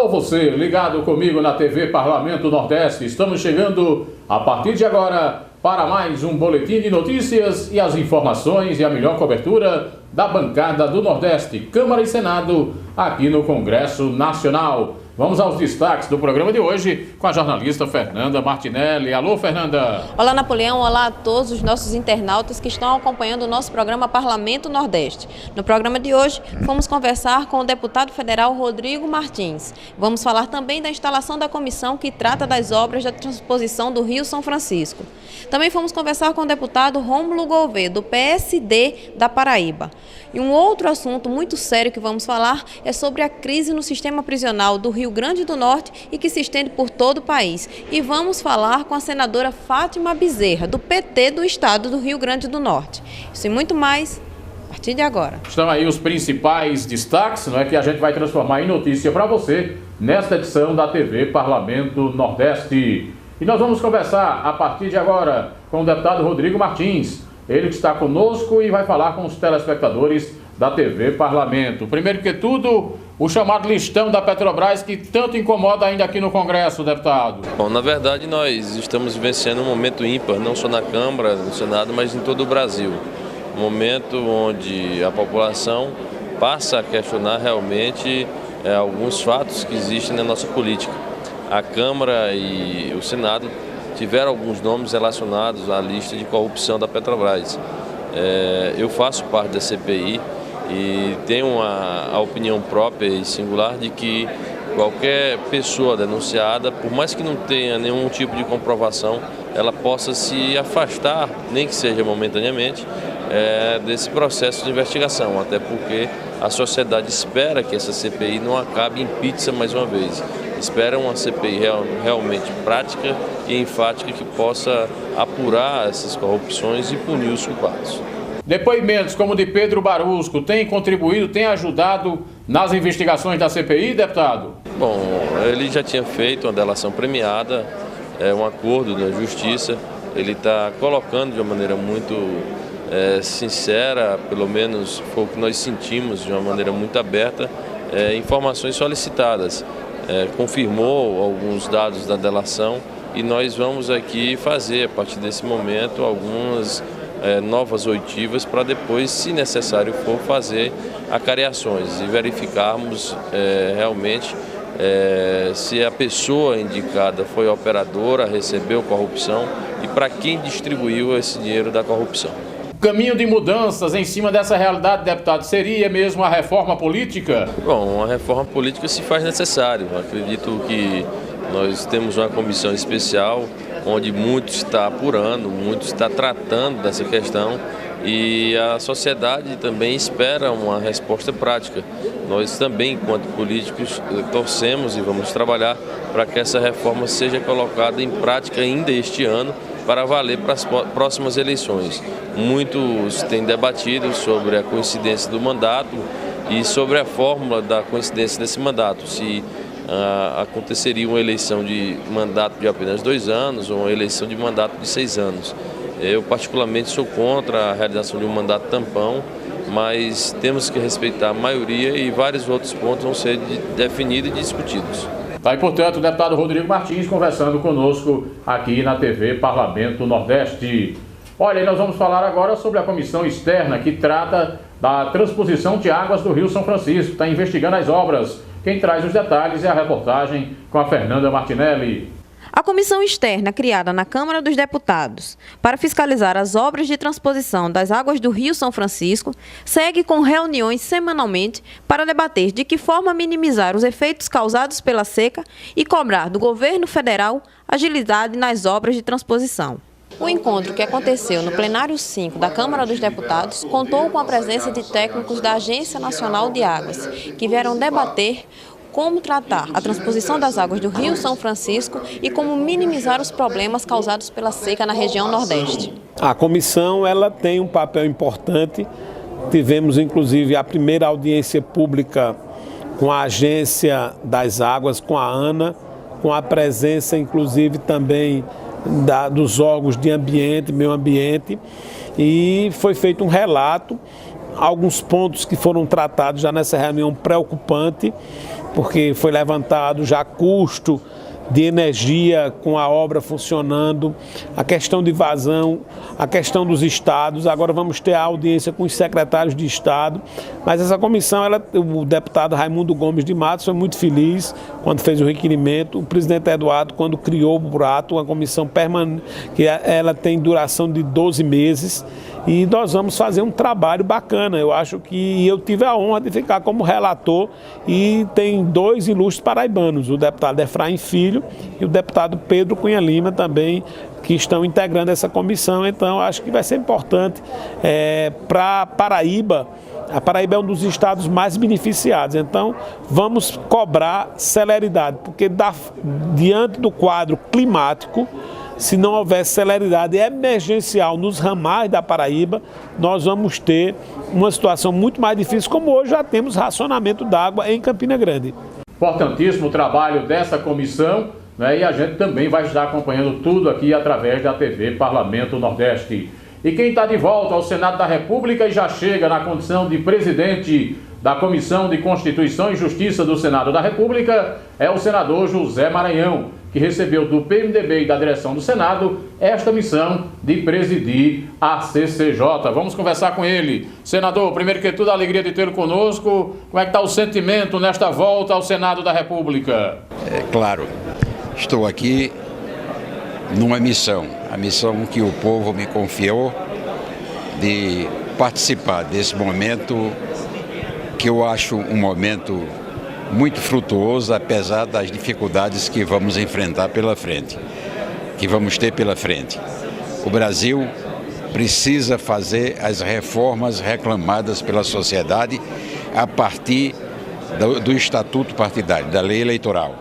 Alô você, ligado comigo na TV Parlamento Nordeste. Estamos chegando a partir de agora para mais um boletim de notícias e as informações e a melhor cobertura da bancada do Nordeste, Câmara e Senado, aqui no Congresso Nacional. Vamos aos destaques do programa de hoje com a jornalista Fernanda Martinelli. Alô, Fernanda. Olá, Napoleão. Olá a todos os nossos internautas que estão acompanhando o nosso programa Parlamento Nordeste. No programa de hoje, vamos conversar com o deputado federal Rodrigo Martins. Vamos falar também da instalação da comissão que trata das obras da transposição do Rio São Francisco. Também vamos conversar com o deputado Rômulo Gouveia, do PSD da Paraíba. E um outro assunto muito sério que vamos falar é sobre a crise no sistema prisional do Rio Grande do Norte e que se estende por todo o país. E vamos falar com a senadora Fátima Bezerra, do PT do estado do Rio Grande do Norte. Isso e muito mais a partir de agora. Estão aí os principais destaques, não é, que a gente vai transformar em notícia para você nesta edição da TV Parlamento Nordeste. E nós vamos conversar a partir de agora com o deputado Rodrigo Martins. Ele que está conosco e vai falar com os telespectadores da TV Parlamento. Primeiro que tudo, o chamado listão da Petrobras que tanto incomoda ainda aqui no Congresso, deputado. Bom, na verdade nós estamos vivenciando um momento ímpar, não só na Câmara, no Senado, mas em todo o Brasil. Um momento onde a população passa a questionar realmente alguns fatos que existem na nossa política. A Câmara e o Senado tiveram alguns nomes relacionados à lista de corrupção da Petrobras. Eu faço parte da CPI e tenho a opinião própria e singular de que qualquer pessoa denunciada, por mais que não tenha nenhum tipo de comprovação, ela possa se afastar, nem que seja momentaneamente, desse processo de investigação, até porque a sociedade espera que essa CPI não acabe em pizza mais uma vez. Espera uma CPI realmente prática e enfática que possa apurar essas corrupções e punir os culpados. Depoimentos como o de Pedro Barusco têm contribuído, têm ajudado nas investigações da CPI, deputado? Bom, ele já tinha feito uma delação premiada, um acordo da Justiça. Ele está colocando de uma maneira muito sincera, pelo menos foi o que nós sentimos, de uma maneira muito aberta, informações solicitadas. Confirmou alguns dados da delação e nós vamos aqui fazer, a partir desse momento, algumas novas oitivas para depois, se necessário for, fazer acariações e verificarmos realmente se a pessoa indicada foi operadora, recebeu corrupção e para quem distribuiu esse dinheiro da corrupção. Caminho de mudanças em cima dessa realidade, deputado, seria mesmo a reforma política? Bom, a reforma política se faz necessário. Acredito que nós temos uma comissão especial onde muito está apurando, muito está tratando dessa questão e a sociedade também espera uma resposta prática. Nós também, enquanto políticos, torcemos e vamos trabalhar para que essa reforma seja colocada em prática ainda este ano, para valer para as próximas eleições. Muitos têm debatido sobre a coincidência do mandato e sobre a fórmula da coincidência desse mandato, se aconteceria uma eleição de mandato de apenas 2 anos ou uma eleição de mandato de 6 anos. Eu particularmente sou contra a realização de um mandato tampão, mas temos que respeitar a maioria e vários outros pontos vão ser definidos e discutidos. Está aí, portanto, o deputado Rodrigo Martins conversando conosco aqui na TV Parlamento Nordeste. Olha, nós vamos falar agora sobre a comissão externa que trata da transposição de águas do Rio São Francisco. Está investigando as obras. Quem traz os detalhes é a reportagem com a Fernanda Martinelli. A comissão externa, criada na Câmara dos Deputados para fiscalizar as obras de transposição das águas do Rio São Francisco, segue com reuniões semanalmente para debater de que forma minimizar os efeitos causados pela seca e cobrar do governo federal agilidade nas obras de transposição. O encontro, que aconteceu no plenário 5 da Câmara dos Deputados, contou com a presença de técnicos da Agência Nacional de Águas, que vieram debater como tratar a transposição das águas do Rio São Francisco e como minimizar os problemas causados pela seca na região Nordeste. A comissão ela tem um papel importante. Tivemos, inclusive, a primeira audiência pública com a Agência das Águas, com a ANA, com a presença, inclusive, também dos órgãos de ambiente, meio ambiente, e foi feito um relato, alguns pontos que foram tratados já nessa reunião preocupante, porque foi levantado já custo de energia com a obra funcionando, a questão de vazão, a questão dos estados. Agora vamos ter a audiência com os secretários de estado, mas essa comissão, o deputado Raimundo Gomes de Matos foi muito feliz quando fez o requerimento, o presidente Eduardo quando criou por ato uma comissão permanente, que ela tem duração de 12 meses, e nós vamos fazer um trabalho bacana. Eu acho que eu tive a honra de ficar como relator e tem 2 ilustres paraibanos, o deputado Efraim Filho e o deputado Pedro Cunha Lima também, que estão integrando essa comissão. Então acho que vai ser importante para Paraíba. A Paraíba é um dos estados mais beneficiados, então vamos cobrar celeridade, porque diante do quadro climático, se não houver celeridade emergencial nos ramais da Paraíba, nós vamos ter uma situação muito mais difícil, como hoje já temos racionamento d'água em Campina Grande. Importantíssimo o trabalho dessa comissão, né? E a gente também vai estar acompanhando tudo aqui através da TV Parlamento Nordeste. E quem está de volta ao Senado da República e já chega na condição de presidente da Comissão de Constituição e Justiça do Senado da República é o senador José Maranhão, que recebeu do PMDB e da direção do Senado esta missão de presidir a CCJ. Vamos conversar com ele. Senador, primeiro que tudo, a alegria de tê-lo conosco. Como é que está o sentimento nesta volta ao Senado da República? É claro, estou aqui numa missão, a missão que o povo me confiou de participar desse momento, que eu acho um momento muito frutuoso, apesar das dificuldades que vamos enfrentar pela frente, que vamos ter pela frente. O Brasil precisa fazer as reformas reclamadas pela sociedade a partir do Estatuto Partidário, da lei eleitoral.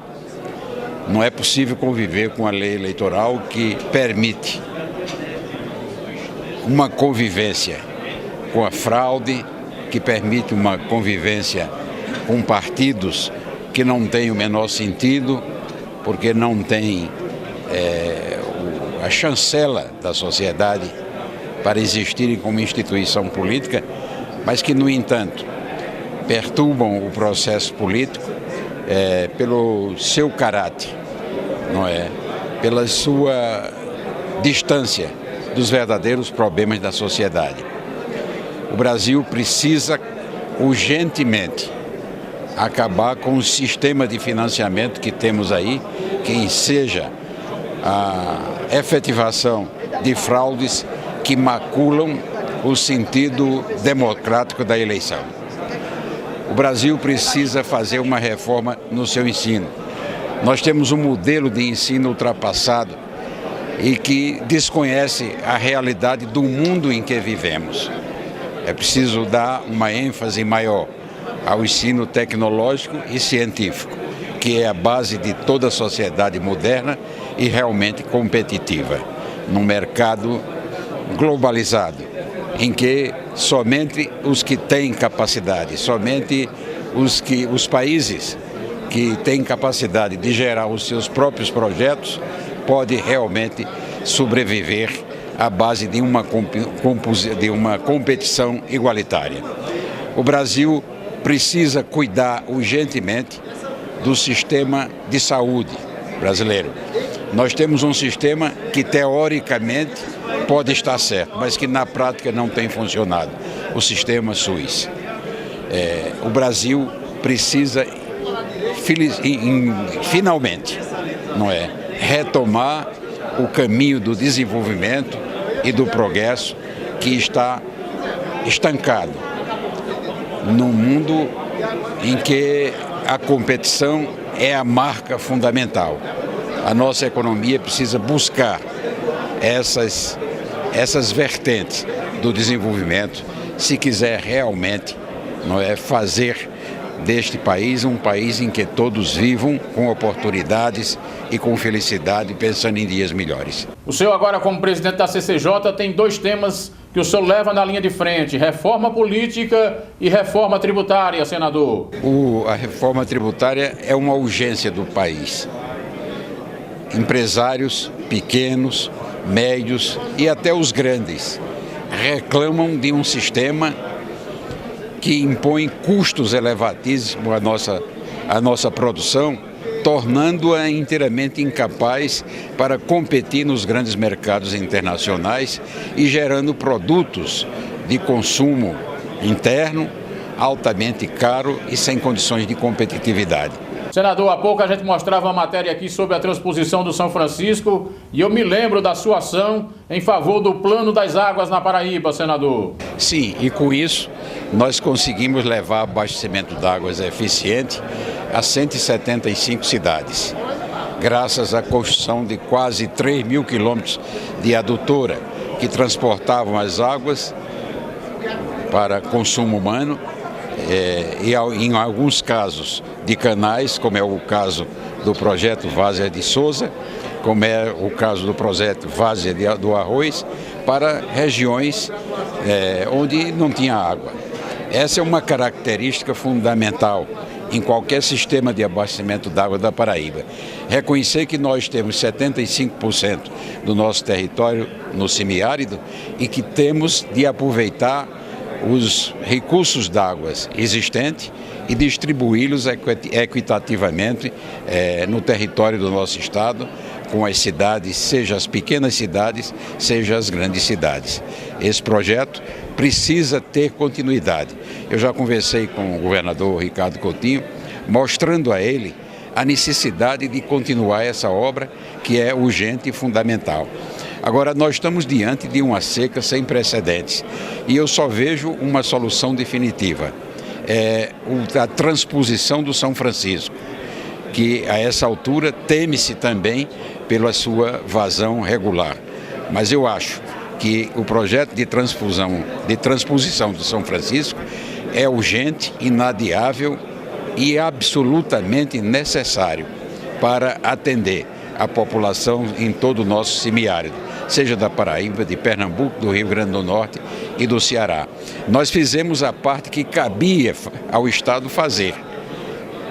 Não é possível conviver com a lei eleitoral que permite uma convivência com a fraude, que permite uma convivência com partidos que não têm o menor sentido, porque não tem a chancela da sociedade para existirem como instituição política, mas que, no entanto, perturbam o processo político pelo seu caráter, não é? Pela sua distância dos verdadeiros problemas da sociedade. O Brasil precisa urgentemente acabar com o sistema de financiamento que temos aí, que enseja a efetivação de fraudes que maculam o sentido democrático da eleição. O Brasil precisa fazer uma reforma no seu ensino. Nós temos um modelo de ensino ultrapassado e que desconhece a realidade do mundo em que vivemos. É preciso dar uma ênfase maior ao ensino tecnológico e científico, que é a base de toda a sociedade moderna e realmente competitiva, num mercado globalizado, em que somente os que têm capacidade, somente os países que têm capacidade de gerar os seus próprios projetos podem realmente sobreviver à base de uma competição igualitária. O Brasil precisa cuidar urgentemente do sistema de saúde brasileiro. Nós temos um sistema que teoricamente pode estar certo, mas que na prática não tem funcionado, o sistema SUS. O Brasil precisa finalmente, não é, retomar o caminho do desenvolvimento e do progresso que está estancado num mundo em que a competição é a marca fundamental. A nossa economia precisa buscar essas vertentes do desenvolvimento se quiser realmente, não é, fazer deste país um país em que todos vivam com oportunidades e com felicidade, pensando em dias melhores. O senhor agora, como presidente da CCJ, tem 2 temas que o senhor leva na linha de frente: reforma política e reforma tributária, senador. A reforma tributária é uma urgência do país. Empresários pequenos, médios e até os grandes reclamam de um sistema que impõe custos elevatíssimos à nossa a nossa produção, tornando-a inteiramente incapaz para competir nos grandes mercados internacionais e gerando produtos de consumo interno altamente caro e sem condições de competitividade. Senador, há pouco a gente mostrava uma matéria aqui sobre a transposição do São Francisco e eu me lembro da sua ação em favor do Plano das Águas na Paraíba, senador. Sim, e com isso nós conseguimos levar abastecimento de águas eficiente a 175 cidades, graças à construção de quase 3 mil quilômetros de adutora que transportavam as águas para consumo humano e em alguns casos de canais, como é o caso do projeto Várzea de Souza, como é o caso do projeto Várzea do Arroz, para regiões onde não tinha água. Essa é uma característica fundamental em qualquer sistema de abastecimento d'água da Paraíba. Reconhecer que nós temos 75% do nosso território no semiárido e que temos de aproveitar os recursos d'água existentes e distribuí-los equitativamente no território do nosso estado, com as cidades, seja as pequenas cidades, seja as grandes cidades. Esse projeto precisa ter continuidade. Eu já conversei com o governador Ricardo Coutinho, mostrando a ele a necessidade de continuar essa obra, que é urgente e fundamental. Agora, nós estamos diante de uma seca sem precedentes e eu só vejo uma solução definitiva, a transposição do São Francisco, que a essa altura teme-se também pela sua vazão regular. Mas eu acho que o projeto de transposição do São Francisco é urgente, inadiável e absolutamente necessário para atender a população em todo o nosso semiárido, seja da Paraíba, de Pernambuco, do Rio Grande do Norte e do Ceará. Nós fizemos a parte que cabia ao Estado fazer,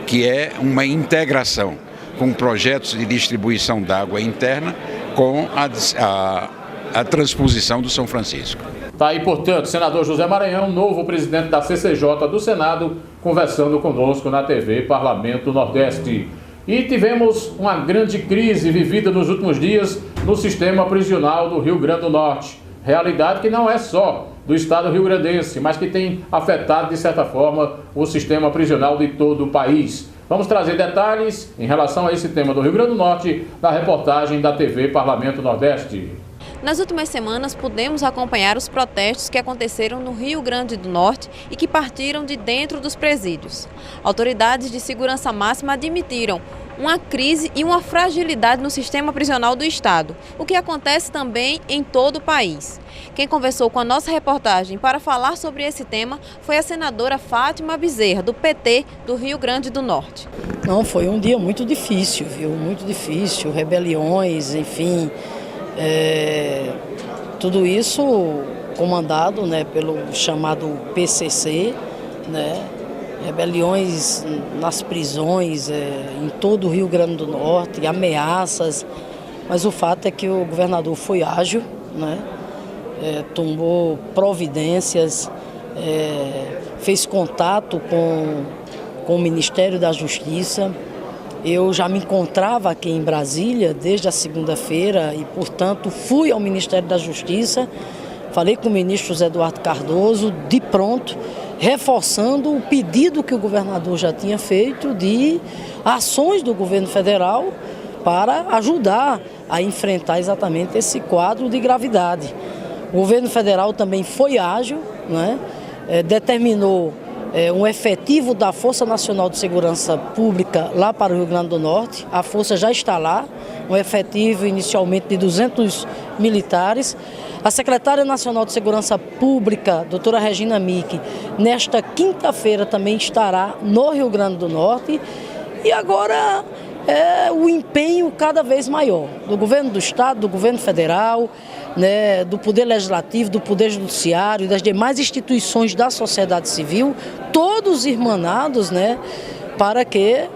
que é uma integração com projetos de distribuição d'água interna com a transposição do São Francisco. Está aí, portanto, senador José Maranhão, novo presidente da CCJ do Senado, conversando conosco na TV Parlamento Nordeste. E tivemos uma grande crise vivida nos últimos dias no sistema prisional do Rio Grande do Norte. Realidade que não é só do estado rio-grandense, mas que tem afetado, de certa forma, o sistema prisional de todo o país. Vamos trazer detalhes em relação a esse tema do Rio Grande do Norte na reportagem da TV Parlamento Nordeste. Nas últimas semanas, pudemos acompanhar os protestos que aconteceram no Rio Grande do Norte e que partiram de dentro dos presídios. Autoridades de segurança máxima admitiram uma crise e uma fragilidade no sistema prisional do estado, o que acontece também em todo o país. Quem conversou com a nossa reportagem para falar sobre esse tema foi a senadora Fátima Bezerra, do PT do Rio Grande do Norte. Não, foi um dia muito difícil, viu? Muito difícil, rebeliões, enfim, tudo isso comandado, né, pelo chamado PCC, né? Rebeliões nas prisões, em todo o Rio Grande do Norte, ameaças, mas o fato é que o governador foi ágil, né? Tomou providências, fez contato com o Ministério da Justiça. Eu já me encontrava aqui em Brasília desde a segunda-feira e, portanto, fui ao Ministério da Justiça, falei com o ministro José Eduardo Cardoso, de pronto, reforçando o pedido que o governador já tinha feito de ações do governo federal para ajudar a enfrentar exatamente esse quadro de gravidade. O governo federal também foi ágil, né? Determinou um efetivo da Força Nacional de Segurança Pública lá para o Rio Grande do Norte. A força já está lá, um efetivo inicialmente de 200 militares. A secretária nacional de Segurança Pública, doutora Regina Mick, nesta quinta-feira também estará no Rio Grande do Norte. E agora o empenho cada vez maior do governo do estado, do governo federal, né, do poder legislativo, do poder judiciário, das demais instituições da sociedade civil, todos irmanados, né, para que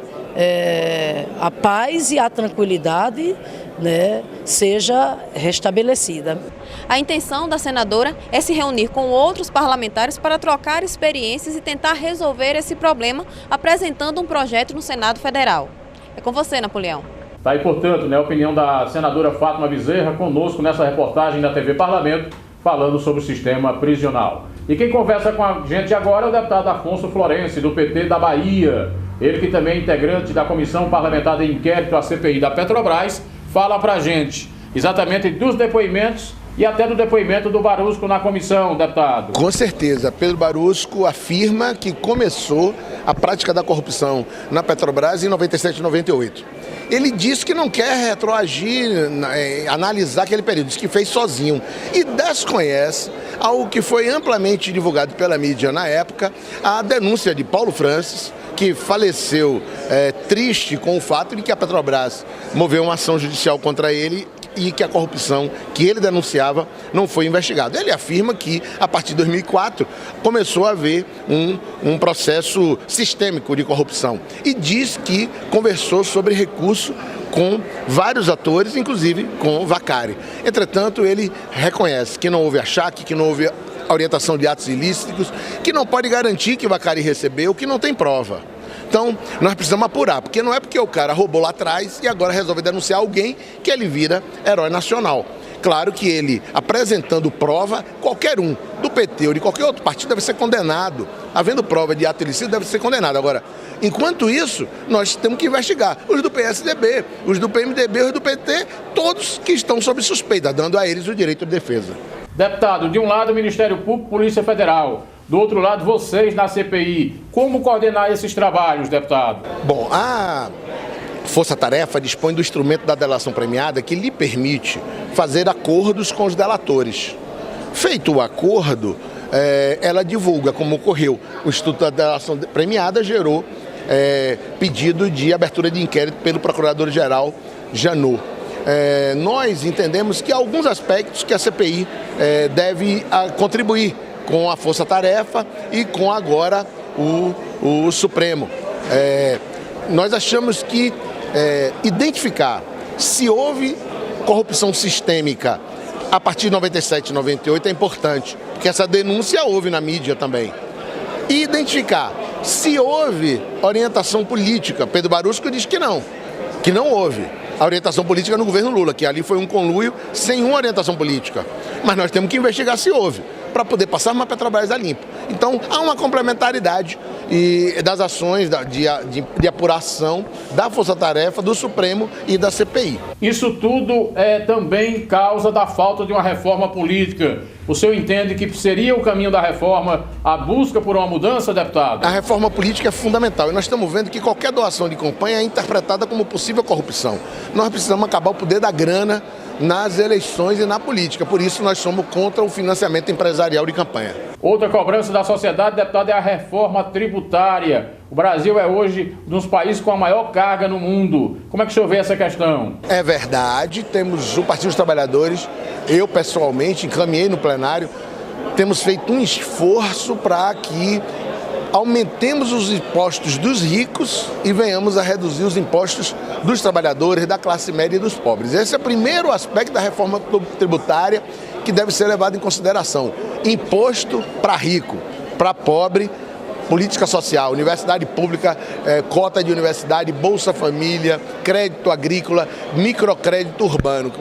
a paz e a tranquilidade né, seja restabelecida. A intenção da senadora é se reunir com outros parlamentares para trocar experiências e tentar resolver esse problema, apresentando um projeto no Senado Federal. É com você, Napoleão. Tá aí, portanto, a opinião da senadora Fátima Bezerra conosco nessa reportagem da TV Parlamento, falando sobre o sistema prisional. E quem conversa com a gente agora é o deputado Afonso Florense, do PT da Bahia. Ele, que também é integrante da Comissão Parlamentar de Inquérito à CPI da Petrobras, fala pra gente exatamente dos depoimentos e até do depoimento do Barusco na comissão, deputado. Com certeza, Pedro Barusco afirma que começou a prática da corrupção na Petrobras em 97 e 98. Ele disse que não quer retroagir, analisar aquele período, diz que fez sozinho e desconhece algo que foi amplamente divulgado pela mídia na época, a denúncia de Paulo Francis, que faleceu triste com o fato de que a Petrobras moveu uma ação judicial contra ele e que a corrupção que ele denunciava não foi investigada. Ele afirma que, a partir de 2004, começou a haver um processo sistêmico de corrupção e diz que conversou sobre recurso com vários atores, inclusive com Vacari. Entretanto, ele reconhece que não houve achaque, que não houve orientação de atos ilícitos, que não pode garantir que Vacari recebeu, que não tem prova. Então, nós precisamos apurar, porque não é porque o cara roubou lá atrás e agora resolve denunciar alguém que ele vira herói nacional. Claro que ele, apresentando prova, qualquer um, do PT ou de qualquer outro partido, deve ser condenado. Havendo prova de ato ilícito, deve ser condenado. Agora, enquanto isso, nós temos que investigar os do PSDB, os do PMDB, os do PT, todos que estão sob suspeita, dando a eles o direito de defesa. Deputado, de um lado o Ministério Público, Polícia Federal, do outro lado vocês na CPI. Como coordenar esses trabalhos, deputado? Bom, a Força Tarefa dispõe do instrumento da delação premiada que lhe permite fazer acordos com os delatores. Feito o acordo, ela divulga como ocorreu. O Instituto da Delação Premiada gerou pedido de abertura de inquérito pelo Procurador-Geral Janot. Nós entendemos que há alguns aspectos que a CPI deve contribuir com a Força Tarefa e com agora o Supremo. Nós achamos que identificar se houve corrupção sistêmica a partir de 97 e 98 é importante, porque essa denúncia houve na mídia também. E identificar se houve orientação política. Pedro Barusco diz que não houve a orientação política no governo Lula, que ali foi um conluio sem uma orientação política. Mas nós temos que investigar se houve, para poder passar uma Petrobras a limpo. Então, há uma complementaridade das ações de apuração da Força Tarefa, do Supremo e da CPI. Isso tudo é também causa da falta de uma reforma política. O senhor entende que seria o caminho da reforma a busca por uma mudança, deputado? A reforma política é fundamental e nós estamos vendo que qualquer doação de campanha é interpretada como possível corrupção. Nós precisamos acabar o poder da grana nas eleições e na política. Por isso, nós somos contra o financiamento empresarial de campanha. Outra cobrança da sociedade, deputado, é a reforma tributária. O Brasil é hoje um dos países com a maior carga no mundo. Como é que o senhor vê essa questão? É verdade, temos o Partido dos Trabalhadores, eu pessoalmente encaminhei no plenário, temos feito um esforço para que aumentemos os impostos dos ricos e venhamos a reduzir os impostos dos trabalhadores, da classe média e dos pobres. Esse é o primeiro aspecto da reforma tributária que deve ser levado em consideração. Imposto para rico, para pobre, política social, universidade pública, cota de universidade, Bolsa Família, crédito agrícola, microcrédito urbano,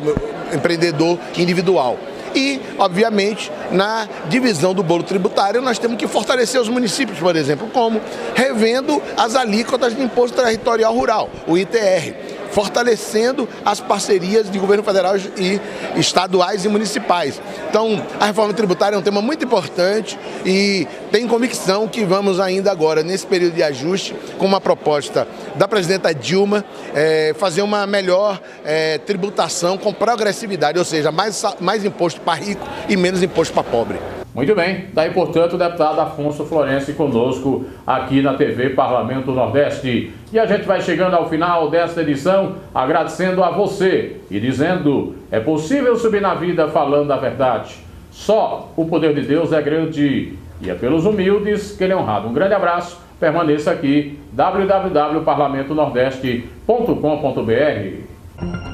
empreendedor individual. E, obviamente, na divisão do bolo tributário, nós temos que fortalecer os municípios, por exemplo, como revendo as alíquotas de imposto territorial rural, o ITR, fortalecendo as parcerias de governo federal e estaduais e municipais. Então, a reforma tributária é um tema muito importante e tenho convicção que vamos ainda agora, nesse período de ajuste, com uma proposta da presidenta Dilma, fazer uma melhor tributação com progressividade, ou seja, mais imposto para rico e menos imposto para pobre. Muito bem, daí, portanto, o deputado Afonso Florense conosco aqui na TV Parlamento Nordeste. E a gente vai chegando ao final desta edição, agradecendo a você e dizendo: é possível subir na vida falando a verdade. Só o poder de Deus é grande e é pelos humildes que ele é honrado. Um grande abraço, permaneça aqui, www.parlamentonordeste.com.br.